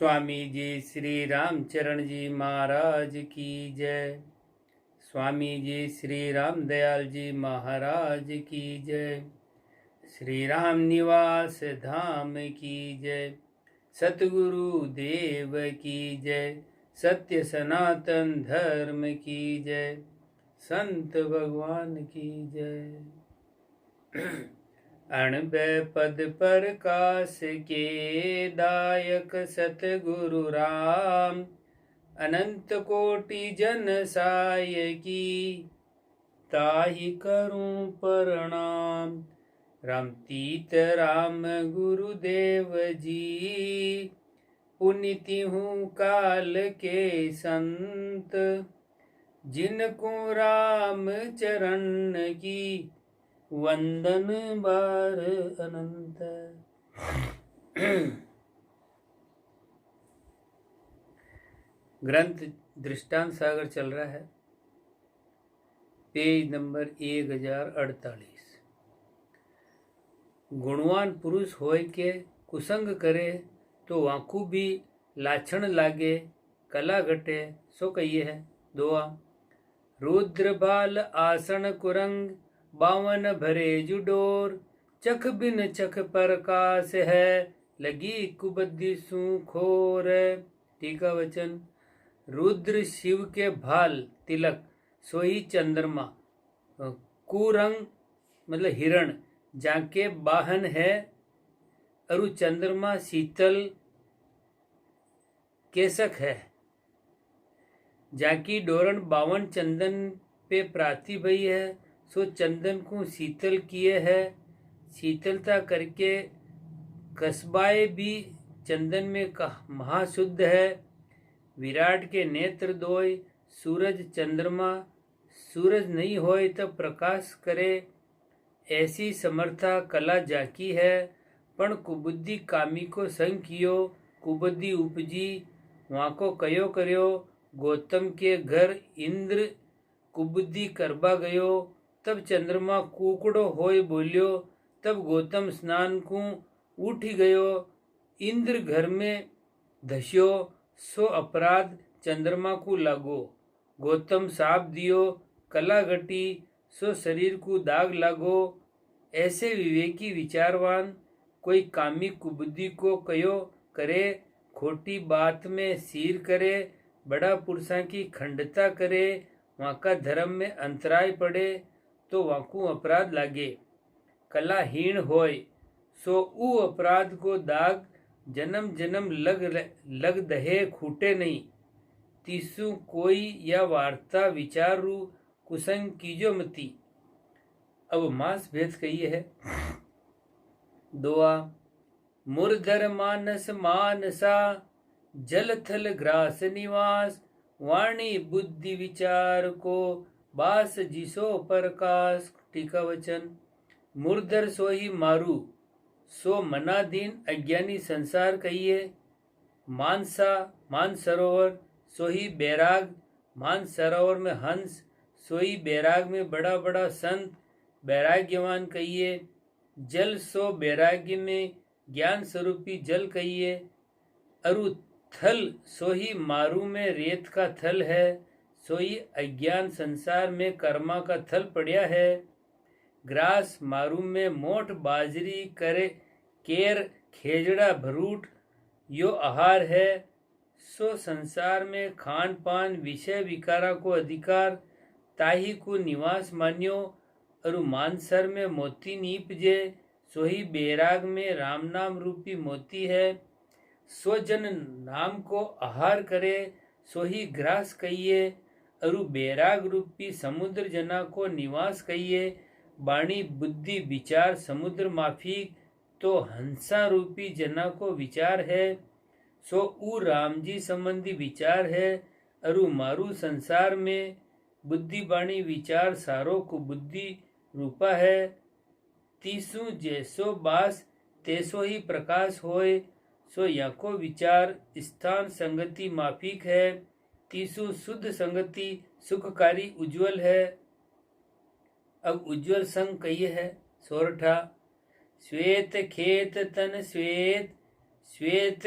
स्वामी जी श्री रामचरण जी महाराज की जय। स्वामी जी श्री राम दयाल जी महाराज की जय। श्री राम निवास धाम की जय। सतगुरु देव की जय। सत्य सनातन धर्म की जय। संत भगवान की जय। अणबे पद प्रकाश के दायक सतगुरु राम, अनंत कोटि जन साय की ताहि करूं प्रणाम। राम तीत राम गुरुदेव जी, पुनीति हूँ काल के संत। जिनको राम चरण की वंदन बार अनंत। ग्रंथ दृष्टांत सागर चल रहा है, पेज नंबर 1048। गुणवान पुरुष होय के कुसंग करे तो वाकू भी लाछण लागे, कला घटे सो कहिए है। दोआ रुद्र बाल आसन कुरंग, बावन भरे जुडोर। चख बिन चख प्रकाश है, लगी कुबद्दी सुखोर। टीका वचन। रुद्र शिव के भाल तिलक, सोही चंद्रमा। कुरंग मतलब हिरण, जाके वाहन है। अरु चंद्रमा शीतल केसक है। जाकी डोरण बावन चंदन पे प्राति भई है, सो चंदन को शीतल किए है। शीतलता करके कसबाए भी चंदन में महाशुद्ध है। विराट के नेत्र दोय, सूरज चंद्रमा। सूरज नहीं होय तब प्रकाश करे, ऐसी समर्था कला जाकी है। पण कुबुद्धि कामी को संग कियो, कुबुद्धि उपजी वहाँ को कयो करियो। गौतम के घर इंद्र कुबुद्धि करबा गयो, तब चंद्रमा कुकड़ो होय बोलियो। तब गौतम स्नान को उठी गयो, इंद्र घर में धस्यो। सो अपराध चंद्रमा को लागो। गौतम साप दियो, कला घटी सो शरीर को दाग लागो। ऐसे विवेकी विचारवान कोई कामी कुबुद्धि को कयो करे, खोटी बात में सिर करे, बड़ा पुरुषा की खंडता करे, वहाँ का धर्म में अंतराय पड़े तो वाकू अपराध लागे। कलाहीन होय सो ऊ अपराध को दाग जन्म जन्म लग दहे खूटे नहीं। तीसु कोई या वार्ता विचारू कुसंग कीजो मती। अब मास भेद कहिए है। दोआ मुरधर मानस मानसा, जल थल ग्रास निवास। वाणी बुद्धि विचार को, बास जिसो प्रकाश। टीका वचन। मुरधर सोही मारू, सो मनाधीन अज्ञानी संसार कहिए। मानसा मान सरोवर, सोही बैराग। मान सरोवर में हंस, सोही बैराग में बड़ा बड़ा संत बैराग्यवान कहिए। जल सो बैराग्य में ज्ञान स्वरूपी जल कहिए। अरु थल सोही मारू में रेत का थल है, सोही अज्ञान संसार में कर्मा का थल पड़िया है। ग्रास मारू में मोठ बाजरी करे, केर खेजड़ा भरूट यो आहार है। सो संसार में खान पान विषय विकारा को अधिकार, ताही को निवास मान्यो। अरु मानसर में मोती नीपजे, सोही बैराग में राम नाम रूपी मोती है। स्वजन नाम को आहार करे, सोही ग्रास कहिए। अरु बैराग रूपी समुद्र जना को निवास कहिए। वाणी बुद्धि विचार समुद्र माफिक, तो हंसा रूपी जना को विचार है। सो ऊ राम जी संबंधी विचार है। अरु मारू संसार में बुद्धि वाणी विचार सारो को बुद्धि रूपा है। तीसु जैसो बास तैसो ही प्रकाश होय, सो याको विचार स्थान संगति माफिक है। तीसु शुद्ध संगति सुखकारी उज्जवल है। अब उज्जवल संग कहिए है। सोरठा श्वेत खेत तन श्वेत, श्वेत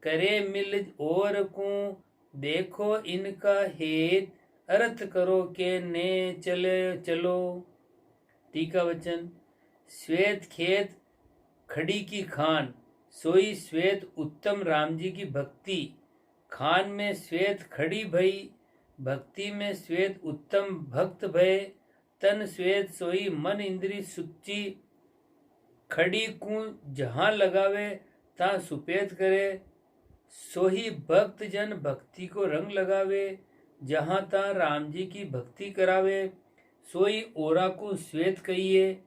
करे मिल और को, देखो इनका हेत, अर्थ करो के ने चले चलो। टीका वचन, श्वेत खेत खड़ी की खान, सोई श्वेत उत्तम राम जी की भक्ति। खान में श्वेत खड़ी भई, भक्ति में श्वेत उत्तम भक्त भय। तन श्वेत सोई मन इंद्री सुची, खड़ी को जहां लगावे ता सुपेत करे। सोही भक्त जन भक्ति को रंग लगावे, जहां ता राम जी की भक्ति करावे। सोई ओरा को श्वेत कहिए,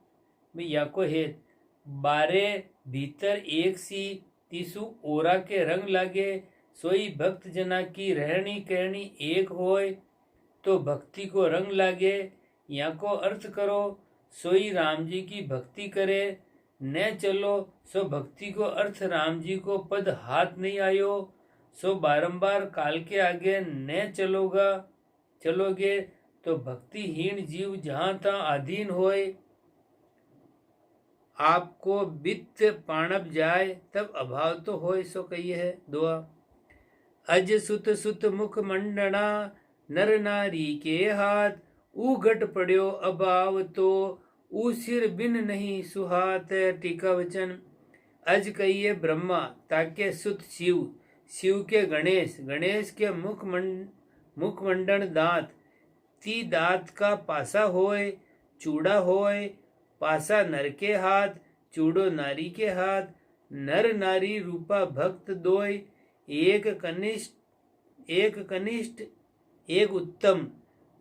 या को हेत बारे भीतर एक सी, तीसु ओरा के रंग लागे। सोई भक्त जना की रहनी कहनी एक होय, तो भक्ति को रंग लागे। या को अर्थ करो, सोई राम जी की भक्ति करे। न चलो, सो भक्ति को अर्थ राम जी को पद हाथ नहीं आयो। सो बारंबार काल के आगे न चलोगे, तो भक्तिहीन जीव जहां तहां अधीन होए। आपको वित्त पाणब जाए, तब अभाव तो होए, सो कही है। दुआ, अज सुत सुत मुख मंडना, नर नारी के हाथ। ऊ घट पड़ियो अभाव तो, ऊ सिर बिन नहीं सुहात। टीका वचन, अज कहिए ब्रह्मा, ताके सुत शिव, शिव के गणेश, गणेश के मुखमंडन दांत। ती दांत का पासा होय, चूड़ा होय। पासा नर के हाथ, चूड़ो नारी के हाथ। नर नारी रूपा भक्त दोय, एक कनिष्ठ एक उत्तम।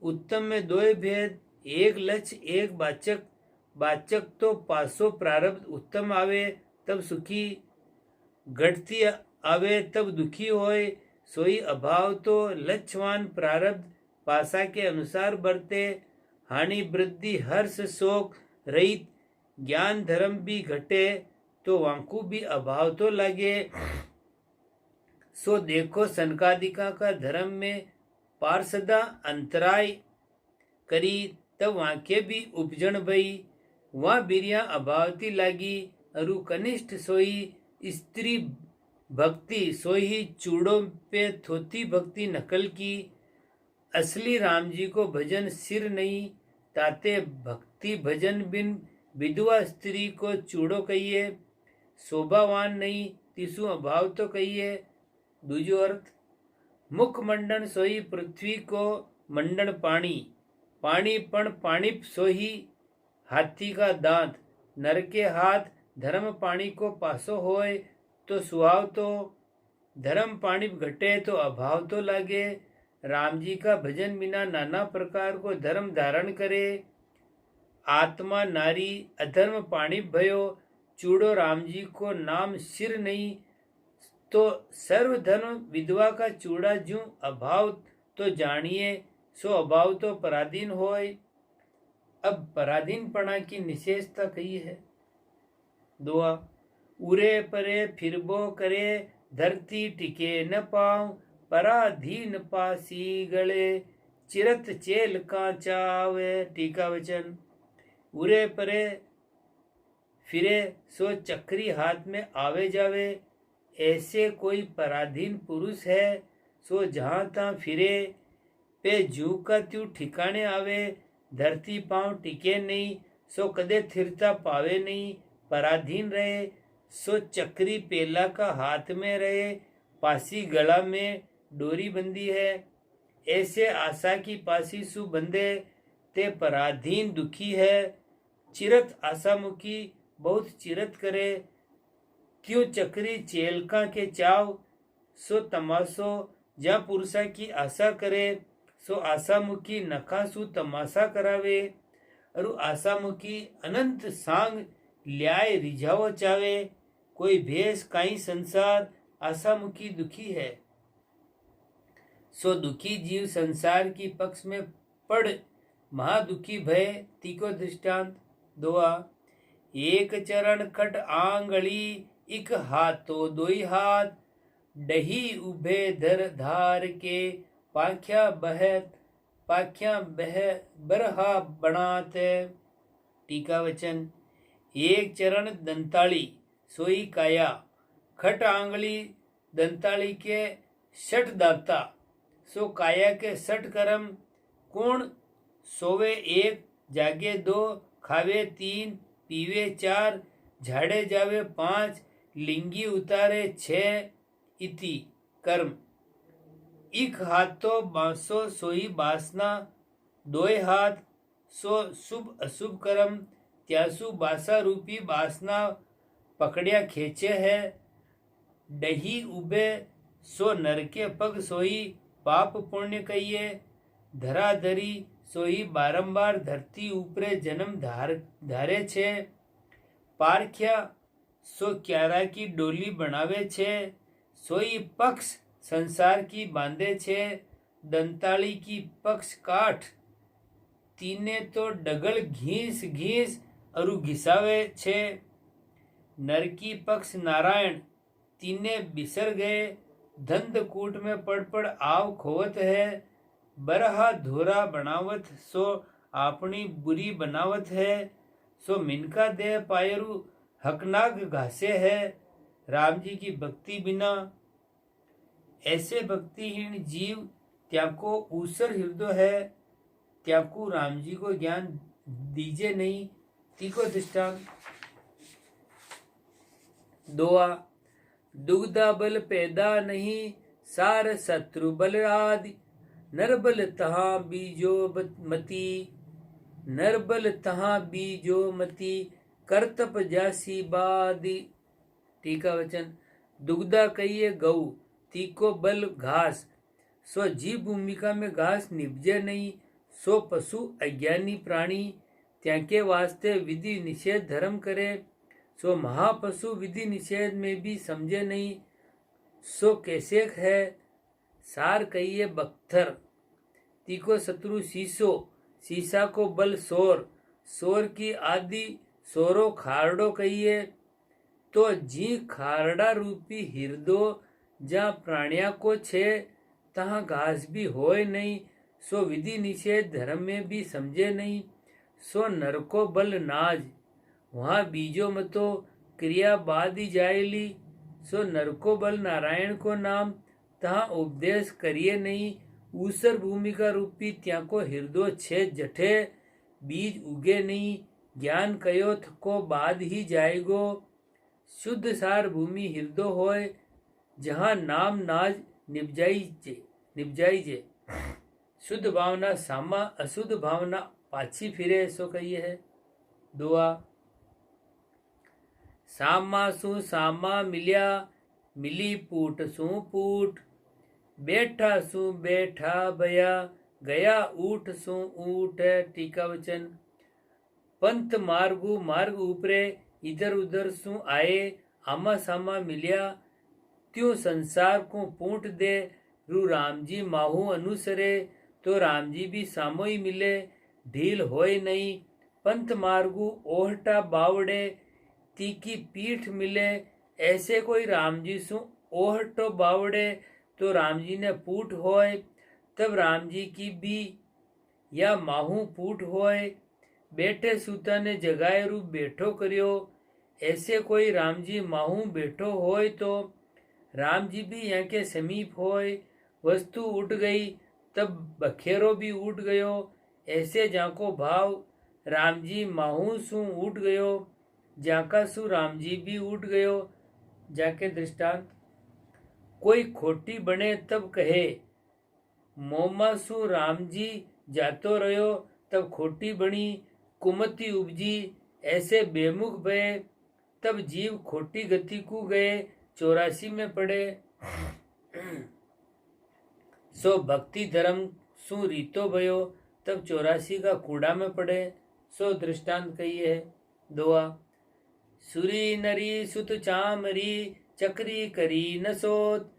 उत्तम में दोय भेद, एक लक्ष्य एक वाचक। वाचक तो पासो प्रारब्ध उत्तम आवे तब सुखी, घटती आवे तब दुखी होय। सोई अभाव तो लक्ष्यवान प्रारब्ध पासा के अनुसार बरते। हानि वृद्धि हर्ष शोक रहित, ज्ञान धर्म भी घटे, तो वांकू भी अभाव तो लगे। सो देखो सनकादिका का धर्म में पार्षदा अंतराय करी, तब वाक्य भी उपजन भई। वह बिरिया अभावती लागी, अरु कनिष्ठ सोई स्त्री भक्ति। सोई चूड़ों पे थोती भक्ति नकल की। असली राम जी को भजन सिर नहीं, ताते भक्ति भजन बिन विधवा स्त्री को चूड़ो कहिए। शोभावान नहीं, तिसु अभाव तो कहिए। दूजो अर्थ, मुख मंडन सोई पृथ्वी को मंडन पानी। पानी पण पाणिप सोही हाथी का दांत। नर के हाथ धर्म पाणी को पासो होय, तो सुहाव तो। धर्म पाणिप घटे तो अभाव तो लागे। राम जी का भजन बिना नाना प्रकार को धर्म धारण करे। आत्मा नारी अधर्म पाणिप भयो, चूड़ो राम जी को नाम सिर नहीं। तो सर्वधर्म विधवा का चूड़ा जूं अभाव तो जानिए, सो अभाव तो पराधीन होय। अब पराधीनपणा की निशेषता कही है। दुआ, उरे परे फिरबो करे, धरती टिके न पाऊं। पराधीन पासी गले, चिरत चेल का चावे। टीका वचन, उरे परे फिरे सो चक्री हाथ में आवे जावे। ऐसे कोई पराधीन पुरुष है, सो जहां ता फिरे। पे जू का त्यू ठिकाने आवे। धरती पांव टिके नहीं, सो कदे थिरता पावे नहीं। पराधीन रहे, सो चक्री पेला का हाथ में रहे। पासी गला में डोरी बंदी है। ऐसे आशा की पासी सु बंदे, ते पराधीन दुखी है। चिरत आशामुखी बहुत चिरत करे। क्यों चक्री चेलका के चाव, सो तमाशो जहाँ पुरुषा की आशा करे। सो आशामुखी नखासु तमाशा करावे। और आशामुखी अनंत सांग ल्याय रिझावो चावे। कोई भेष काई संसार, आशामुखी दुखी है। सो दुखी जीव संसार की पक्ष में पड़ महादुखी भय। तीको दृष्टांत। दुआ, एक चरण खट आंगली, इक हाथो दोई हाथ। डही उभे धर धार के, पाख्या बह बरहा बनात। टीका वचन, एक चरण दंताली सोई काया, खट आंगली दंताली के षट दाता, सो काया के षट कर्म। कोण सोवे एक, जागे दो, खावे तीन, पीवे चार, झाड़े जावे पांच, लिंगी उतारे छह इति कर्म। एक हाथों बांसो सोई बासना, दोय हाथ सो शुभ अशुभ कर्म। त्यासु बासा रूपी बासना पकड़िया खेचे है। डही उबे सो नर के पग सोई पाप पुण्य कहिए। धराधरी सोई बारंबार धरती ऊपरे जन्म धारे छे। पारख्या सो क्यारा की डोली बनावे छे। सोई पक्ष संसार की बांधे छे। दंताली की पक्ष काठ, तीने तो डगल घीस घीस अरु घिसावे छे। नर की पक्ष नारायण, तीने बिसर गए। धंधकूट में पड़ पड़ आव खोवत है। बरहा धोरा बनावत सो अपनी बुरी बनावत है। सो मिनका दे पायरु हकनाग घासे है। राम जी की भक्ति बिना ऐसे भक्तिहीन जीव त्याको ऊसर हृदय है। त्याको राम जी को ज्ञान दीजे नहीं। तीको दृष्टांत दोआ। दुग्धा बल पैदा नहीं, सार शत्रु बल आदि। नरबल तहाँ बीजो मती, नरबल तहाँ बीजो मती, करतप जासी बादी। टीका वचन। दुग्धा कहिए गऊ, तीको बल घास। सो जीव भूमिका में घास निपजे नहीं। सो पशु अज्ञानी प्राणी, त्यांके वास्ते विधि निषेध धर्म करे। सो महापशु विधि निषेध में भी समझे नहीं। सो कैसे है। सार कहिए बख्तर, तीको शत्रु शीशो। शीशा को बल सोर, सोर की आदि सोरो खारडो कहिए। तो जी खारडा रूपी हिरदो जहाँ प्राणिया को छे, तहाँ घास भी होय नहीं। सो विधि निषेध धर्म में भी समझे नहीं। सो नर को बल नाज, वहाँ बीजो मतो क्रिया बादी जायली। सो नर को बल नारायण को नाम, तहाँ उपदेश करिए नहीं। ऊसर भूमिका रूपी त्या को हृदय छे जठे, बीज उगे नहीं। ज्ञान कयो थको बाद ही जाएगो। शुद्ध सार भूमि हृदय होय, जहाँ नाम नाज निपजाई जे। शुद्ध भावना सामा, अशुद्ध भावना पाछी फिरे, सो कहिए है। दुआ। सामा सु सामा मिल्या, मिली पूट सु पूट। बैठा सु बैठा भया, गया ऊठ सु ऊठ। टीका वचन। पंथ मार्गु मार्ग ऊपरे, इधर उधर सु आए। आमा सामा मिल्या, त्यों संसार को पूट दे। रू राम जी माहू अनुसरे, तो राम जी भी सामो ही मिले। ढील होय नहीं। पंथ मार्गु ओहटा बावड़े, तीकी पीठ मिले। ऐसे कोई राम जी सु ओहटो बावड़े, तो राम जी ने पूट होय। तब राम जी की भी या माहू पूट होय। बैठे सूता ने जगाए रू बैठो करियो। ऐसे कोई राम जी माहू बैठो होय, तो राम जी भी यहाँ के समीप होय। वस्तु उठ गई, तब बखेरो भी उठ गयो। ऐसे जाको भाव राम जी माहू सु उठ गयो, जाका सु राम जी भी उठ गयो। जाके दृष्टांत। कोई खोटी बने तब कहे, मोमा सु राम जी जातो रहो, तब खोटी बनी। कुमति उपजी, ऐसे बेमुख भये, तब जीव खोटी गति को गए। 84 में पढ़े। सो भक्ति धर्म सु रीतो भयो, तब 84 का कूड़ा में पड़े। सो दृष्टांत कहिए है। दुआ। सुरी नरी सुत चामरी, चक्री करी न सोत।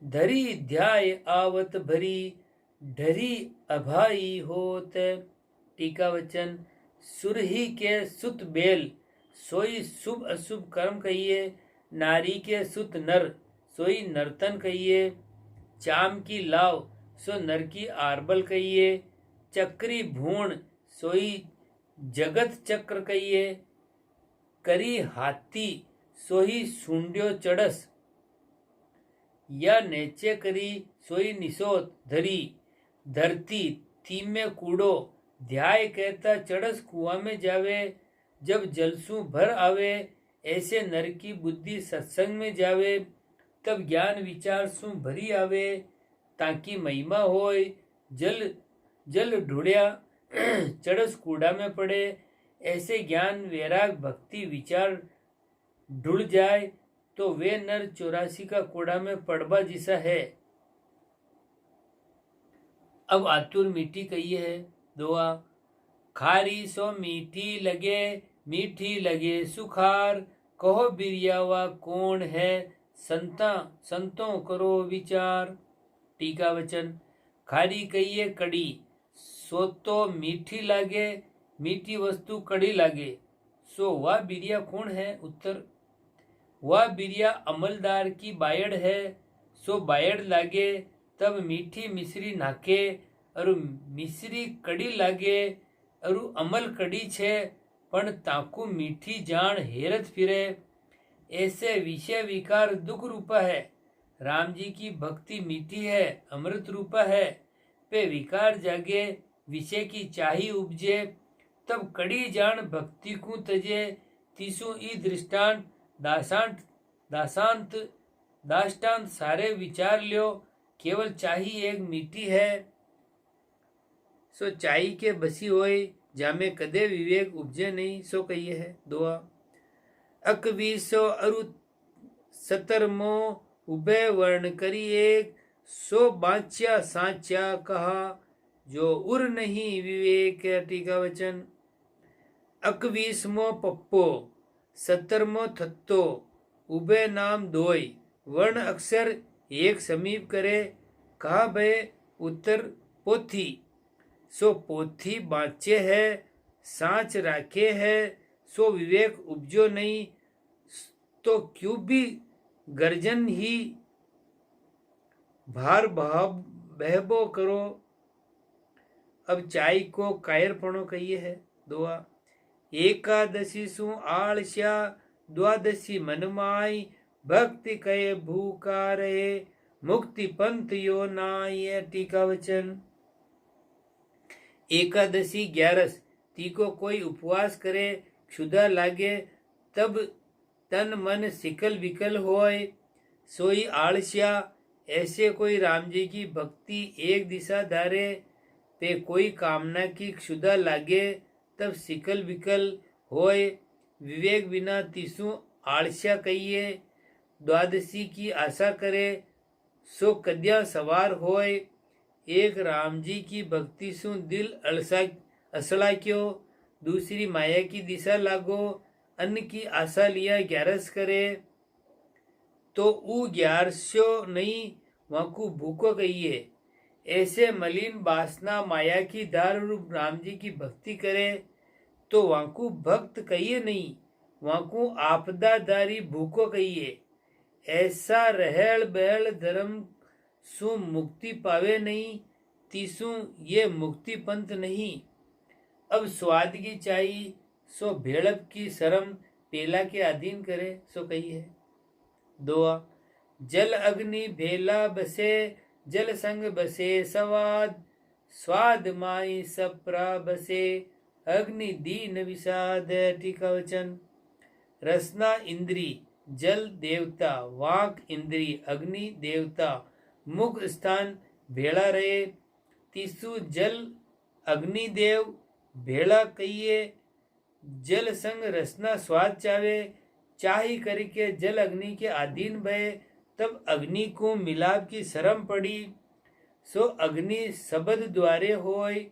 धरी ध्याय आवत भरी, ढरी अभाई होत। टीका वचन। सुरही के सुत बेल, सोई शुभ अशुभ कर्म कहिए। नारी के सुत नर, सोई नर्तन कहिए। चाम की लाव, सो नर की आरबल कहिए। चक्री भूण, सोई जगत चक्र कहिए। करी हाथी, सोही सूंड्यो चड़स। या नेचे करी सोई निसोत धरी धरती थी में कूड़ो ध्याय कहता चढ़स कुआ में जावे जब जलसू भर आवे ऐसे नर की बुद्धि सत्संग में जावे तब ज्ञान विचार सु भरी आवे ताकि महिमा होय जल जल ढूंढया चढ़स कूड़ा में पड़े ऐसे ज्ञान वैराग भक्ति विचार ढूंढ जाए तो वे नर 84 का कूड़ा में पड़बा जैसा है। अब आतुर मीठी कही है दुआ। खारी सो मीठी लगे सुखार कहो बिरियावा कौन है संतों करो विचार। टीका वचन। खारी कहिए कड़ी सो तो मीठी लागे मीठी वस्तु कड़ी लागे सो वह बिरिया कौन है। उत्तर वह बिरिया अमलदार की बायड़ है सो बायड़ लागे तब मीठी मिश्री नाके और मिश्री कड़ी लागे और अमल कड़ी छे पण ताकू मीठी जान हेरत फिरे ऐसे विषय विकार दुख रूपा है। राम जी की भक्ति मीठी है अमृत रूपा है पे विकार जागे विषय की चाही उपजे तब कड़ी जान भक्ति को तजे तीसु ई दृष्टांत दाष्टांत सारे विचार लियो केवल चाही एक मीठी है सो चाई के बसी होए जामे कदे विवेक उपजे नहीं सो कहिए है दुआ। अकवीसो अरु 17मो उभय वर्ण करी एक सो बाच्या साच्या कहा जो उर नहीं विवेक। टीका वचन। 21मो पप्पो 17मो थत्तो उभय नाम दोय वर्ण अक्षर एक समीप करे कहा भय उत्तर पोथी सो पोथी बाँचे है सांच राखे है सो विवेक उपजो नहीं तो क्यों भी गर्जन ही भार बहबो करो। अब चाय को कायरपणो कहिए है दुआ। एकादशी सु आलस्या द्वादशी मनमाई भक्ति कहे भूखा रहे मुक्ति पंथ यो नाय। टीका वचन। एकादशी 11 ती को कोई उपवास करे क्षुधा लागे तब तन मन सिकल विकल होय सोई आलस्या ऐसे कोई राम जी की भक्ति एक दिशा धारे पे कोई कामना की क्षुधा लागे तब सिकल विकल होय विवेक बिना तीसु आलस्या कहिए। द्वादशी की आशा करे सो कद्या सवार होय एक राम जी की भक्ति सु दिल असला क्यों दूसरी माया की दिशा लागो अन्न की आशा लिया 11 करे तो ऊ 11 नहीं वाकू भूको कहिए। ऐसे मलिन वासना माया की धार रूप राम जी की भक्ति करे तो वाकू भक्त कहिए नहीं वाकू आपदादारी भूको कहिए। ऐसा रहल बहल धर्म सु मुक्ति पावे नहीं तीसु ये मुक्ति पंथ नहीं। अब स्वाद की चाहिए सो भेड़प की शर्म पेला के अधीन करे सो कही है दुआ। जल अग्नि भेला बसे जल संग बसे सवाद स्वाद माई सप्रा बसे अग्नि दीन विषाद। टीका वचन। रसना इंद्री जल देवता वाक इंद्री अग्नि देवता मुख स्थान भेड़ा रहे तीसु जल अग्निदेव भेड़ा कहिए। जल संग रसना स्वाद चावे चाही करके जल अग्नि के अधीन भये तब अग्नि को मिलाप की शर्म पड़ी सो अग्नि शब्द द्वारे होय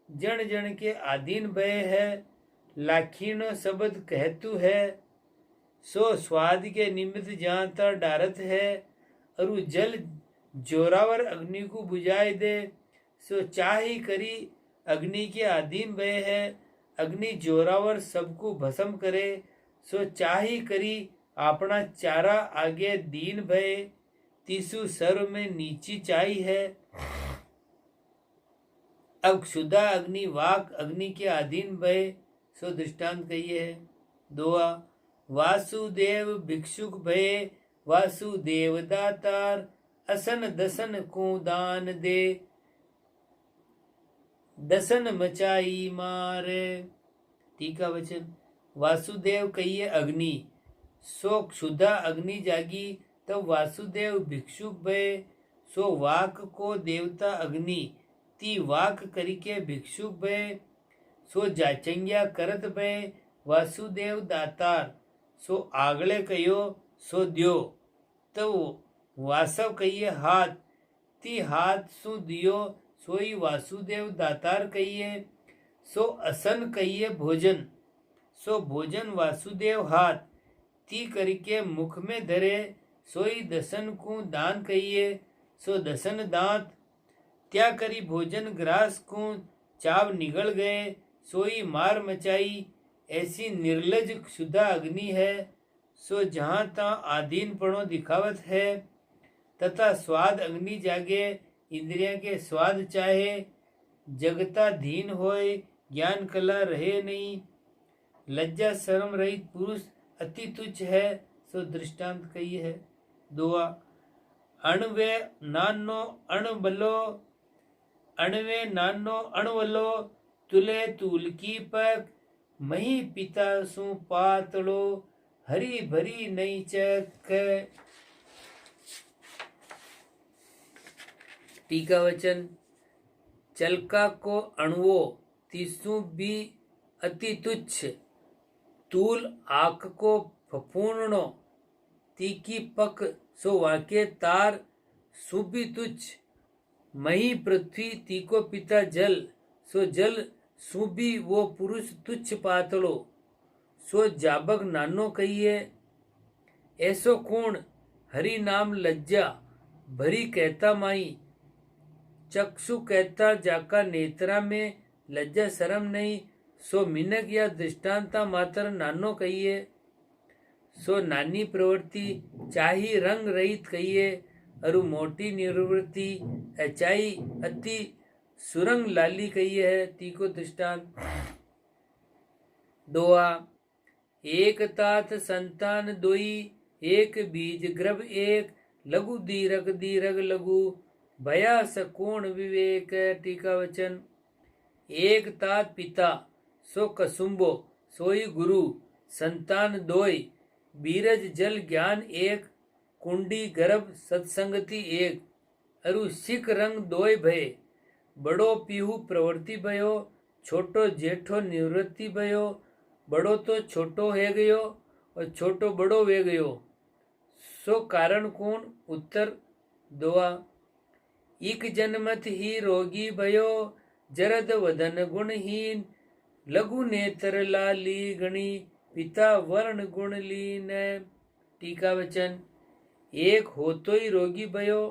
जन जन के अधीन भय है लाखीनो शब्द कहतु है सो स्वाद के निमित्त जानता डारत है और जल जोरावर अग्नि को बुझाए दे सो चाही करी अग्नि के अधीन भय है अग्नि जोरावर सबको भस्म करे सो चाही करी अपना चारा आगे दीन भय तीसु सर्व में नीची चाही है। अब क्षुधा अग्नि वाक अग्नि के अधीन भय सो दृष्टांत कहिए है दुआ। वासुदेव भिक्षुक भय वासुदेव दातार असन दसन को दान दे, दसन मचाई मारे। टीका वचन। वासुदेव कहिए अग्नि, सो क्षुधा अग्नि जागी, तब वासुदेव भिक्षुक भय। सो वाक को देवता अग्नि, ती वाक करिके भिक्षुक भय। सो जाचंग्या करत भय, वासुदेव दातार। सो आगले कहो सो द्यो, तो वासव कहिए हाथ, ती हाथ सु दियो, सोई वासुदेव दातार कहिए। सो असन कहिए भोजन, सो भोजन वासुदेव हाथ, ती करके मुख में धरे, सोई दसन को दान कहिए। सो दसन दांत, त्या करी भोजन ग्रास को, चाव निगल गए, सोई मार मचाई। ऐसी निर्लज क्षुधा अग्नि है, सो जहाँ ता आधीनपणो दिखावत है, तथा स्वाद अग्नि जागे, इंद्रिया के स्वाद चाहे। जगता धीन होए, ज्ञान कला रहे नहीं। लज्जा शर्म रहित पुरुष अति तुच्छ है, सो दृष्टांत कही है। दुआ। अणवे नानो अणबलो, अणवे नानो अणवलो, तुले तूल की पक, मही पिता सु पातलो, हरी भरी नहीं चक। टीका वचन। चलका को अणुओ, तीसु भी अति तुच्छ। तूल आक को फपूर्णो, तीकी पक सो वाके तार, सुबी तुच्छ। मही पृथ्वी, तीको पिता जल, सो जल सुबी वो पुरुष तुच्छ पातलो। सो जाबक नानो कहिए। ऐसो कौन हरि नाम लज्जा भरी कहता माई। चक्षु कहता जाका नेत्रा में लज्जा शर्म नहीं। सो मिनक या दृष्टांता मात्र नानो कहिए। सो नानी प्रवृत्ति चाही रंग रहित कहिए, अरु मोटी निवृत्ति अचाई अति सुरंग लाली कहिए है। तीको दृष्टांत। दोआ। एक तात संतान दोई, एक बीज ग्रभ एक, लघु दीरघ दीरघ लघु, भया सकोण विवेक। टीका वचन। एक तात पिता, सो कसुम्बो, सोई गुरु। संतान दोय, बीरज जल ज्ञान एक, कुंडी गर्भ सत्संगति एक, अरु सिख रंग दोय भय। बड़ो पीहू प्रवृत्ति भयो, छोटो जेठो निवृत्ति भयो। बड़ो तो छोटो है गयो, और छोटो बड़ो वे गयो, सो कारण कौन। उत्तर। दोआ। इक जन्मत ही रोगी भयो, जरद वदन गुणहीन, लघु नेत्र लाली गणी, पिता वर्ण गुण लीन। टीका वचन। एक हो तो ही रोगी भयो,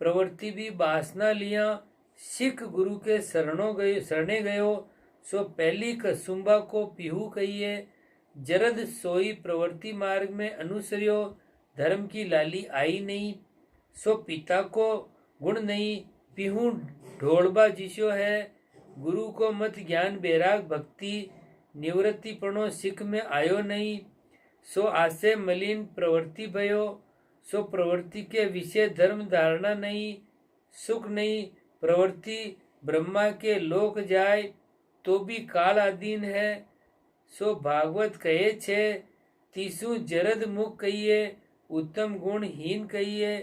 प्रवृत्ति भी वासना लिया, सिख गुरु के शरणे गयो, सो पहली कसुम्बा को पीहू कहिए। जरद सोई प्रवृत्ति मार्ग में अनुसर्यो, धर्म की लाली आई नहीं, सो पिता को गुण नहीं। पीहू ढोलबा जिस्यो है, गुरु को मत ज्ञान बैराग भक्ति, निवृत्ति पणो सिख में आयो नहीं, सो आसे मलिन प्रवृत्ति भयो। सो प्रवृत्ति के विषय धर्म धारणा नहीं, सुख नहीं। प्रवृत्ति ब्रह्मा के लोक जाय, तो भी काल अधीन है, सो भागवत कहे छे। तीसु जरद मुख कहिए, उत्तम गुण हीन कहिए,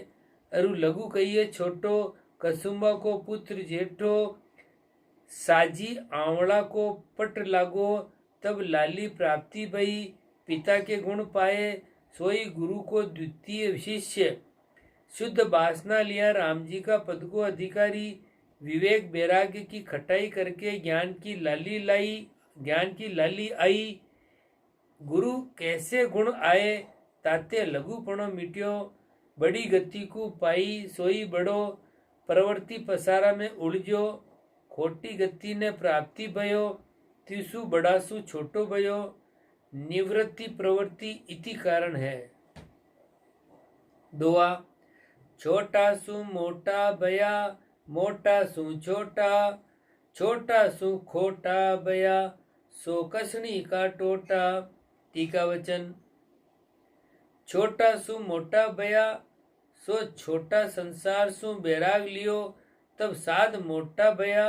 अरु लघु कहिए छोटो। कसुम्बा को पुत्र जेठो, साजी आंवला को पट लागो, तब लाली प्राप्ति भई। पिता के गुण पाए, सोई गुरु को द्वितीय शिष्य। शुद्ध वासना लिया राम जी का पद को अधिकारी, विवेक वैराग्य की खटाई करके ज्ञान की लाली आई। गुरु कैसे गुण आए, ताते लघुपणो मिट्यो, बड़ी गति को पाई, सोई बड़ो। प्रवृत्ति पसारा में उलझो, खोटी गति ने प्राप्ति भयो, तीसु बड़ासु छोटो भयो। निवृत्ति प्रवृत्ति इति कारण है। दुआ। छोटा सु मोटा भया, मोटा सु छोटा, छोटा सु खोटा भया, सो कसनी का टोटा। टीका वचन। छोटा सु मोटा भया, सो छोटा संसार सु बैराग लियो तब साध मोटा भया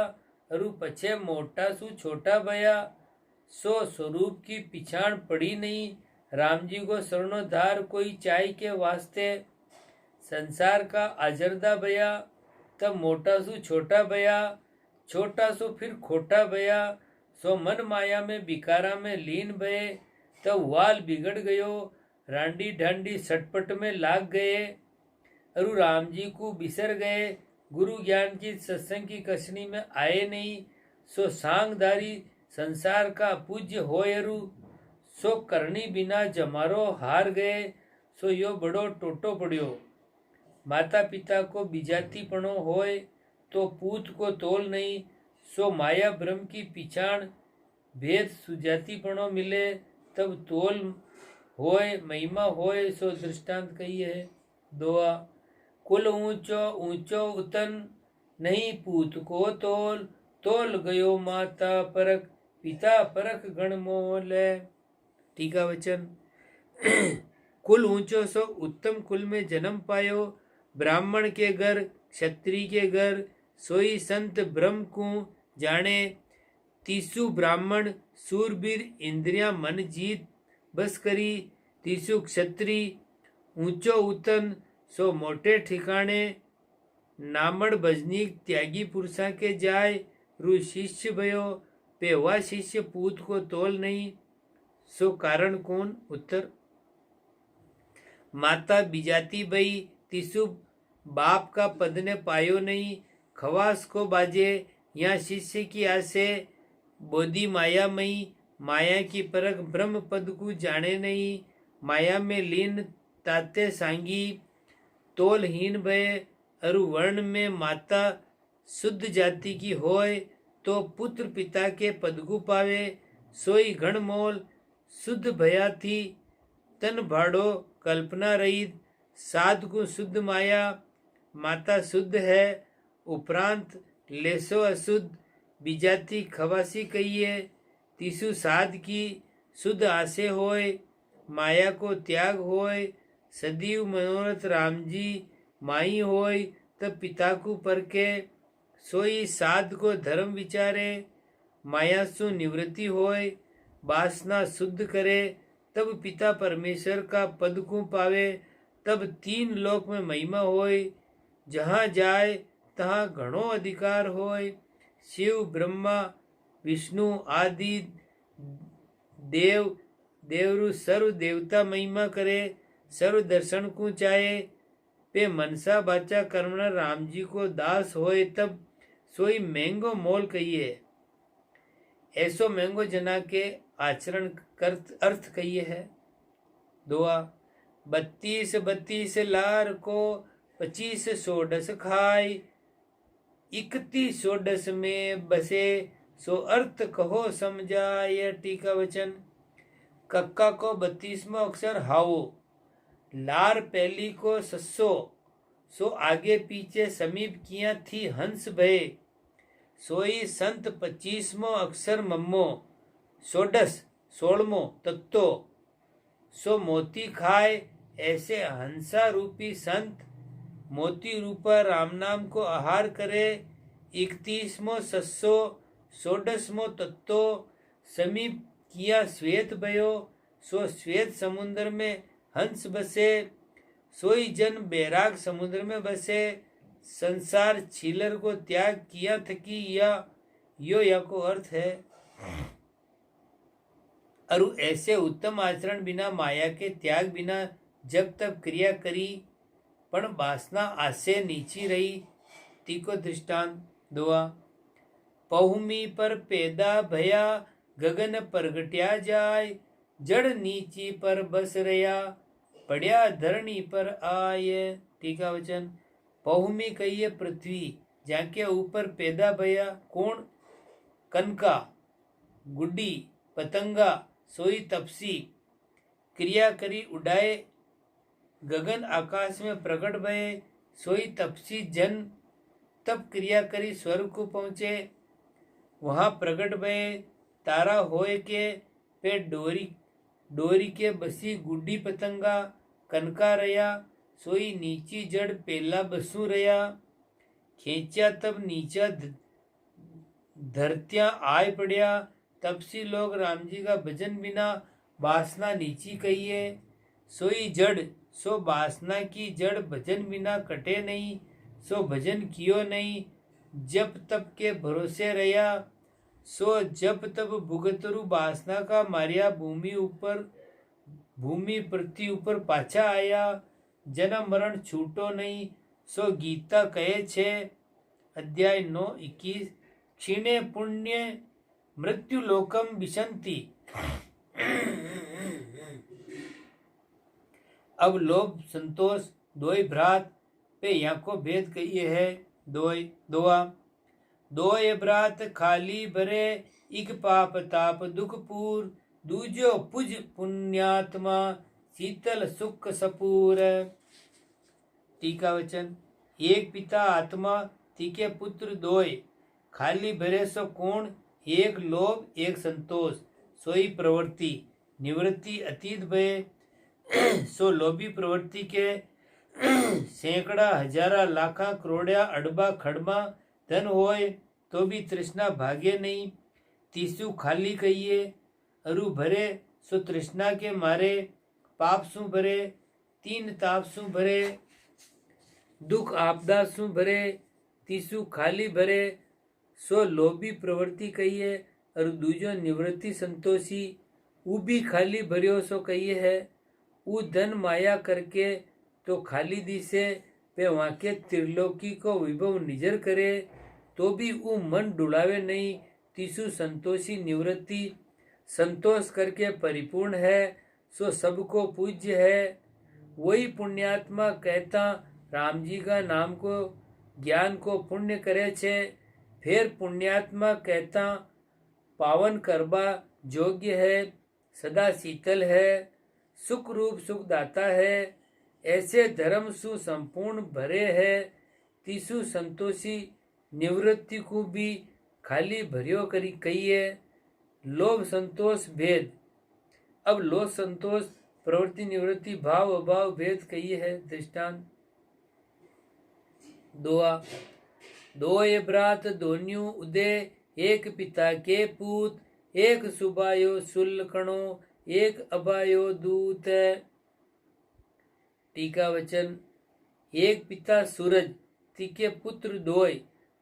अरु पछे मोटा सु छोटा भया सो स्वरूप की पिछाण पड़ी नहीं। राम जी को शरणोद्धार कोई चाय के वास्ते संसार का आजरदा भया तब मोटा सु छोटा भया छोटा सो फिर खोटा भया सो मन माया में बिकारा में लीन भये तब वाल बिगड़ गयो रांडी ढांडी सटपट में लाग गए अरु राम जी को बिसर गए गुरु ज्ञान की सत्संग की कसनी में आए नहीं सो सांगदारी संसार का पूज्य होयरु सो करनी बिना जमारो हार गए सो यो बड़ो टोटो पड़ियो। माता पिता को बिजातीपणो होय तो पूत को तोल नहीं सो माया भ्रम की पिछाण भेद सुजातीपणो मिले तब तोल होय महिमा होय सो दृष्टांत कही है। दोआ कुल ऊंचो ऊंचो उतन नहीं पूत को तोल तोल गयो माता परख पिता परख गण मोल। टीका वचन कुल ऊंचो सो उत्तम कुल में जन्म पायो ब्राह्मण के घर क्षत्रिय के घर सोई संत ब्रह्म को जाने तीसु ब्राह्मण सूरबीर इंद्रियां मन जीत बस करी तीसु क्षत्रिय ऊंचो उतन सो मोटे ठिकाने नामड़ भजनीक त्यागी पुरुषा के जाय रु शिष्य भयो पेवा शिष्य पूत को तोल नहीं सो कारण कौन। उत्तर माता बिजाती भई तीसु बाप का पद ने पायो नहीं खवास को बाजे या शिष्य की आसे बोधी माया मई माया की परख ब्रह्म पद को जाने नहीं माया में लीन ताते सांगी तोलहीन भय अरु वर्ण में माता शुद्ध जाति की होय तो पुत्र पिता के पद को पावे सोई घण मोल शुद्ध भया थी तन भाड़ो कल्पना रहित साध को शुद्ध माया माता शुद्ध है उपरांत लेसो अशुद्ध बिजाती खवासी कहिए तीसु साध की शुद्ध आसे होय माया को त्याग होय सदैव मनोरथ राम जी माई होय तब पिता को परके सोई साध को धर्म विचारे माया सु निवृत्ति होय वासना शुद्ध करे तब पिता परमेश्वर का पद को पावे तब तीन लोक में महिमा होय जहाँ जाए तहाँ घणो अधिकार होय शिव ब्रह्मा विष्णु आदि देव देवरु सर्व देवता महिमा करे सर्व दर्शन को चाहे पे मनसा बाचा कर्मणा राम जी को दास होए तब सोई महंगो मोल कहिए ऐसो महंगो जना के आचरण कर अर्थ कहिए है। दुआ 32 लार को 25 सोडस खाय 31 सोडस में बसे सो अर्थ कहो समझाय। टीका वचन कक्का को 32वां अक्षर हाओ लार पहली को सस्सो सो आगे पीछे समीप किया थी हंस भय सोई संत 25वां अक्षर मम्मो सोडस 16वां तत्तो सो मोती खाए ऐसे हंसा रूपी संत मोती रूपा राम नाम को आहार करे 31वां सस्सो 16वां तत्तो समीप किया श्वेत भयो सो श्वेत समुद्र में हंस बसे सोई जन बैराग समुद्र में बसे संसार छीलर को त्याग किया थकी या को अर्थ है। अरु ऐसे उत्तम आचरण बिना माया के त्याग बिना जब तब क्रिया करी पण वासना आसे नीची रही तीको दृष्टांत दुआ पहुमी पर पैदा भया गगन प्रगट्या जाय जड़ नीची पर बस रया पड़या धरणी पर आय। टीका वचन पहुमी कहिए पृथ्वी जाके ऊपर पैदा भया कौन कनका गुड्डी पतंगा सोई तपसी क्रिया करी उड़ाए गगन आकाश में प्रकट भये सोई तपसी जन तब क्रिया करी स्वर्ग को पहुँचे वहाँ प्रकट भये तारा होए के पे डोरी के बसी गुड्डी पतंगा कनका रया सोई नीची जड़ पेला बसू रया। खेचा तब नीचा धरत्या आय पड़िया। तपसी लोग राम जी का भजन बिना वासना नीची कहिए। सोई जड़ सो वासना की जड़ भजन बिना कटे नहीं। सो भजन कियो नहीं जब तप के भरोसे रया। सो जब तब भुगतरु वासना का मारिया। भूमि पृथ्वी ऊपर पाछा आया। जन्म मरण छूटो नहीं सो गीता कहे छे। अध्याय 9:21 क्षीणे पुण्य मृत्यु लोकम विशंति। अब लोभ संतोष दोय भ्रात पे यहाँ को भेद कहिए है। दोय भ्रात खाली भरे इक पाप ताप दुख पूर। दूजो पुज पुण्यात्मा शीतल सुख सपूर। टीका वचन एक पिता आत्मा तीके पुत्र दोय खाली भरे सो कोण। एक लोभ एक संतोष सोई प्रवृत्ति निवृत्ति अतीत भय। सो लोभी प्रवृत्ति के सैकड़ा हजारा लाखा करोड़िया अड़बा खड़बा धन होय तो भी तृष्णा भागे नहीं। तीसु खाली कहिए अरु भरे सो तृष्णा के मारे। पाप सु भरे तीन ताप सु भरे दुख आपदा सु भरे। तीसु खाली भरे सो लोभी प्रवृत्ति कहिए और दूजो निवृत्ति संतोषी। ऊ भी खाली भरियो सो कहिए है। ऊ धन माया करके तो खाली दिसे पे वाके त्रिलोकी को विभव निजर करे तो भी ऊ मन डुलावे नहीं। तीसु संतोषी निवृत्ति संतोष करके परिपूर्ण है सो सबको पूज्य है। वही पुण्यात्मा कहता राम जी का नाम को ज्ञान को पुण्य करे छे। फिर पुण्यात्मा कहता पावन करबा योग्य है सदा शीतल है सुख रूप सुख दाता है। ऐसे धर्म सु संपूर्ण भरे है। तीसु संतोषी निवृत्ति को भी खाली भरियो करी कहिए। लोभ संतोष भेद। अब लोभ संतोष प्रवृत्ति निवृत्ति भाव अभाव भेद कहिए है। दृष्टांत दोय भ्रात दोन्यू उदय एक पिता के पूत। एक सुबायो सुलकणो एक अबायो दूत। टीका वचन एक पिता सूरज तीके पुत्र दोय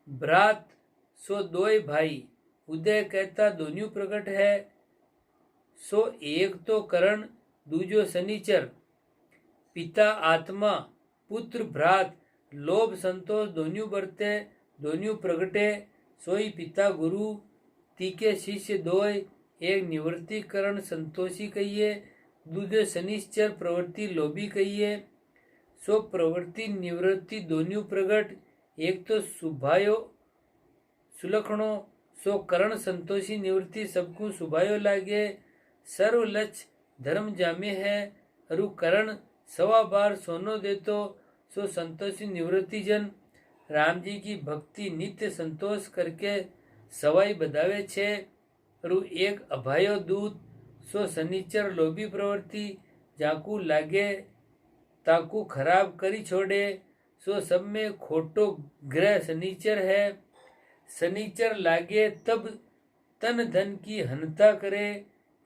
भ्रात सो दोय भाई। उदय कहता दोन्यू प्रकट है सो एक तो करण दूजो शनिचर। पिता आत्मा पुत्र भ्रात लोभ संतोष दोन्यू बरते दोन्यू प्रगटे सोई पिता गुरु। तीके शिष्य दोय एक निवृत्तिकरण संतोषी कहिए दूजे शनिश्चर प्रवृत्ति लोभी कहिए। सो प्रवृत्ति निवृत्ति दोन्यू प्रगट एक तो सुभायो सुलखणो सो करण संतोषी निवृत्ति सबको सुभायो लागे। सर्व लक्ष धर्म जामे है अरु करण सवा बार सोनो देतो सो संतोषी निवृत्ति जन। राम जी की भक्ति नित्य संतोष करके सवाई बधावे छे। अरु एक अभायो दूत सो शनिचर लोभी प्रवृत्ति जाकू लागे ताकू खराब करी छोड़े सो सब में खोटो ग्रह शनिचर है। शनिचर लागे तब तन धन की हनता करे।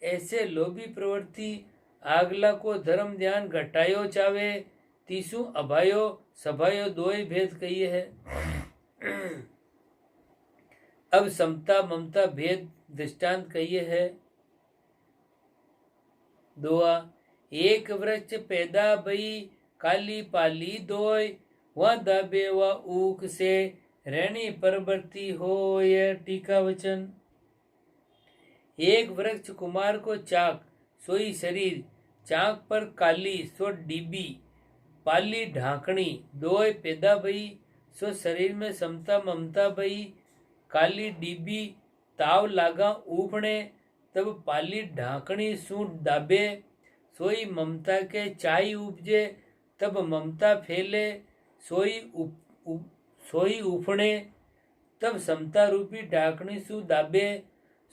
ऐसे लोभी प्रवृत्ति आगला को धर्म ध्यान घटायो चावे। तीसु अभायो सभायो दोय भेद कहिए है। अब समता ममता भेद दृष्टांत कहिए है। दोआ एक वृक्ष पैदा भई काली पाली दोय। वह दाबे व ऊक से रहनी परवर्ती होय। टीका वचन एक वृक्ष कुमार को चाक सोई शरीर। चाक पर काली सो डिबी पाली ढाकणी दोय पैदा भई सो शरीर में समता ममता भई। काली डिबी ताव लागा ऊपणे तब पाली ढाकणी सू दाबे सोई ममता के चाई उपजे। तब ममता फैले सोई उफणे तब समता रूपी ढाकणी सु दाबे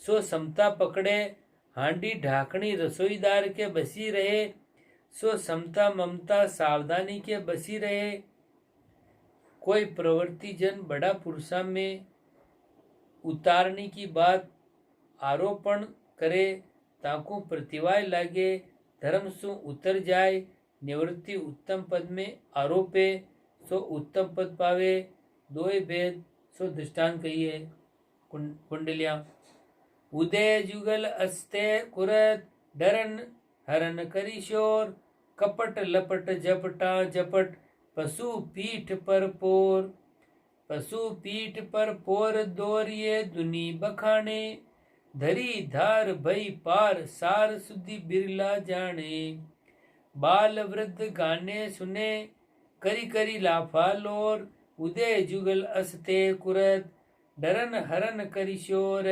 सो समता पकड़े। हांडी ढाकणी रसोईदार के बसी रहे सो समता ममता सावधानी के बसी रहे। कोई प्रवृत्ति जन बड़ा पुरुषा में उतारने की बात आरोपण करे ताकू प्रतिवाय लागे, धर्म सु उतर जाए, निवृत्ति उत्तम पद में आरोपे सो उत्तम पद पावे। दोय भेद सो दृष्टांत कहिए। कुंडलिया उदय जुगल अस्ते कुरत डरन हरन करी शोर, कपट लपट जपटा जपट पशु पीठ पर पोर, पशु पीठ पर पोर दोरिये दुनी बखाने, धरी धार भई पार सार सुधि बिरला जाने, बाल वृद्ध गाने सुने करी करी लाफा लोर, उदय जुगल अस्ते कुरत डरन हरन करी शोर।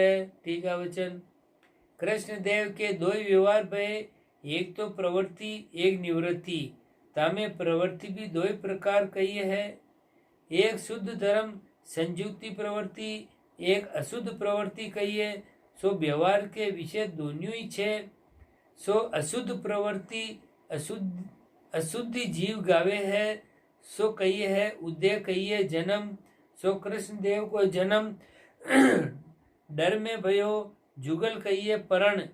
टीका वचन कृष्ण देव के दो व्यवहार भय, एक तो प्रवृत्ति एक निवृत्ति। तामे प्रवृत्ति भी दो प्रकार कही है, एक शुद्ध धर्म संयुक्ति प्रवृत्ति, एक अशुद्ध प्रवृत्ति कही है। सो व्यवहार के विषय दोनों ही छे। सो अशुद्ध प्रवृत्ति अशुद्धि जीव गावे है। सो कही है उदय कही है जन्म। सो कृष्ण देव को जन्म डर में भयो। जुगल कही है परण।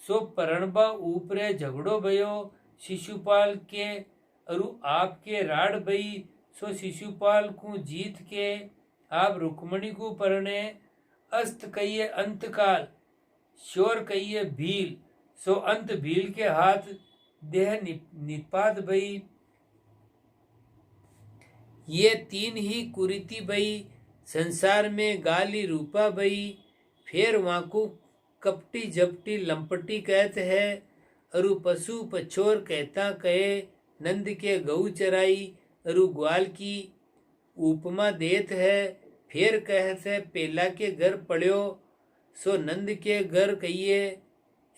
सो परणबा ऊपरे झगड़ो भयो। शिशुपाल के अरु आपके राड भई। सो शिशुपाल को जीत के आप रुक्मणी को परणे। अस्त कहिए अंतकाल। शोर कहिए भील। सो अंत भील के हाथ देह निपात भई। ये तीन ही कुरीति भई। संसार में गाली रूपा भई। फिर वहां को कपटी झपटी लंपटी कहते है। अरु पशु पछोर कहता कहे। नंद के गऊ चराई अरु ग्वाल की उपमा देत है। फिर कहते पेला के घर पड़्यो। सो नंद के घर कहिए।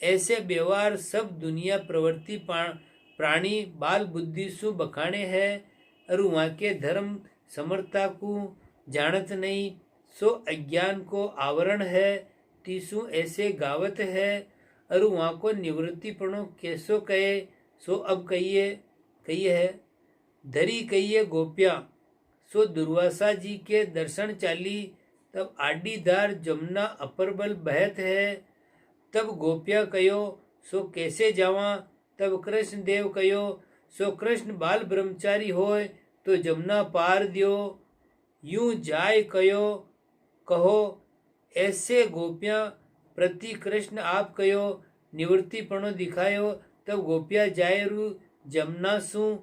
ऐसे व्यवहार सब दुनिया प्रवृत्ति प्राणी बाल बुद्धि सु बखाने है। अरु वहाँ के धर्म समर्था को जानत नहीं। सो अज्ञान को आवरण है। तीसु ऐसे गावत है। अरु वहाँ को निवृत्तिपणो कैसो कहे। सो अब कहिए है। धरी कहिए गोप्या। सो दुर्वासा जी के दर्शन चाली। तब आडीदार जमुना अपरबल बहत है। तब गोप्या कहो सो कैसे जावा। तब कृष्ण देव कहो सो कृष्ण बाल ब्रह्मचारी होय तो जमुना पार दियो। यूं जाय कहो ऐसे गोपियां प्रति कृष्ण आप कहो। निवृत्तिपणो दिखायो तब गोपिया जाय रु जमुना सु।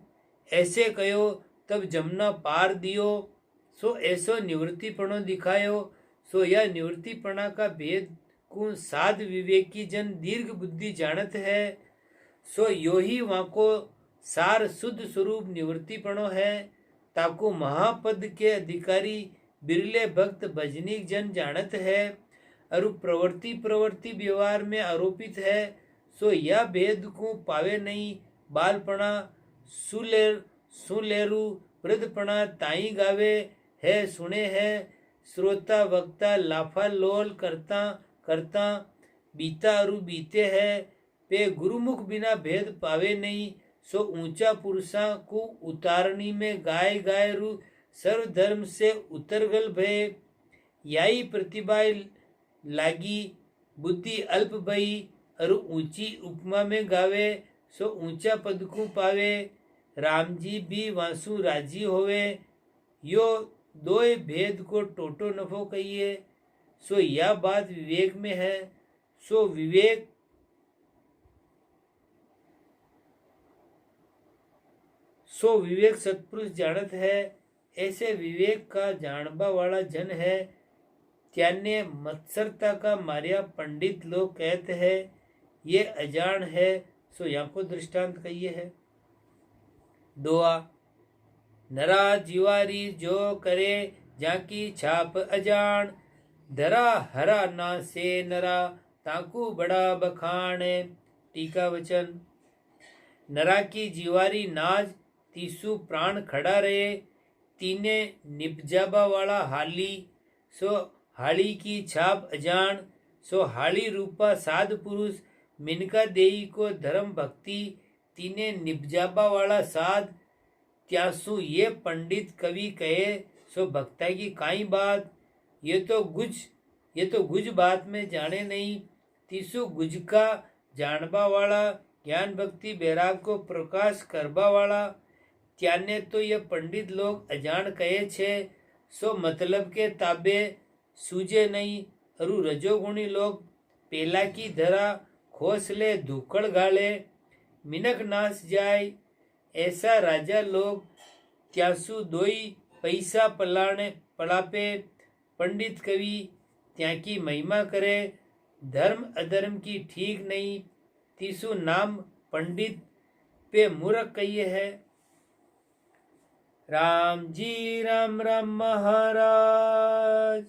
ऐसे कहो तब जमुना पार दियो। सो ऐसो निवृत्तिपणो दिखायो। सो यह निवृत्तिपणा का भेद को साध विवेकी जन दीर्घ बुद्धि जानत है। सो यो ही वहाँ को सार शुद्ध स्वरूप निवृत्तिपणो है। ताकू महापद के अधिकारी बिरले भक्त भजनिक जन जानत है। अरु प्रवृत्ति व्यवहार में आरोपित है। सो यह भेद को पावे नहीं। बालपणा सुलेरु वृद्धपणा ताई गावे है सुने है। श्रोता वक्ता लाफा लोल करता बीता अरु बीते है। पे गुरुमुख बिना भेद पावे नहीं। सो ऊंचा पुरुषा को उतारनी में गाय रु सर्व धर्म से उतरगल भय। याई प्रतिभा लागी बुद्धि अल्प भई। अरु ऊंची उपमा में गावे सो ऊंचा पद को पावे। राम जी भी वासु राजी होवे। यो दोय भेद को टोटो नफो कहिए। सो यह बात विवेक में है। सो विवेक सत्पुरुष जानत है। ऐसे विवेक का जानबा वाला जन है। त्याने मत्सरता का मारिया पंडित लोग कहते हैं ये अजान है। सो यहाँ को दृष्टांत कहिए है। दोआ नरा जीवारी जो करे जाकी छाप अजान। धरा हरा ना से नरा ताकू बड़ा बखान। टीका वचन नरा की जीवारी नाज तीसु प्राण खड़ा रहे। तीने निपजाबा वाला हाली। सो हाली की छाप अजान। सो हाली रूपा साध पुरुष मिनका देई को धर्म भक्ति तीने निपजाबा वाला साध, त्यासु ये पंडित कवि कहे सो भक्ता की काई बात। ये तो गुज बात में जाने नहीं, तीसु गुज का जानबा वाला, ज्ञान भक्ति बैराग को प्रकाश करबा वाला। त्याने तो ये पंडित लोग अजान कहे छे, सो मतलब के ताबे सूझे नहीं। अरु रजोगुणी लोग पेला की धरा, खोसले धुकड़ गाले, मिनक नाश जाय। ऐसा राजा लोग त्यासु दोई पैसा पलापे। पंडित कवि त्या की महिमा करे, धर्म अधर्म की ठीक नहीं। तीसु नाम पंडित पे मूर्ख कहिए है। राम जी राम राम महाराज।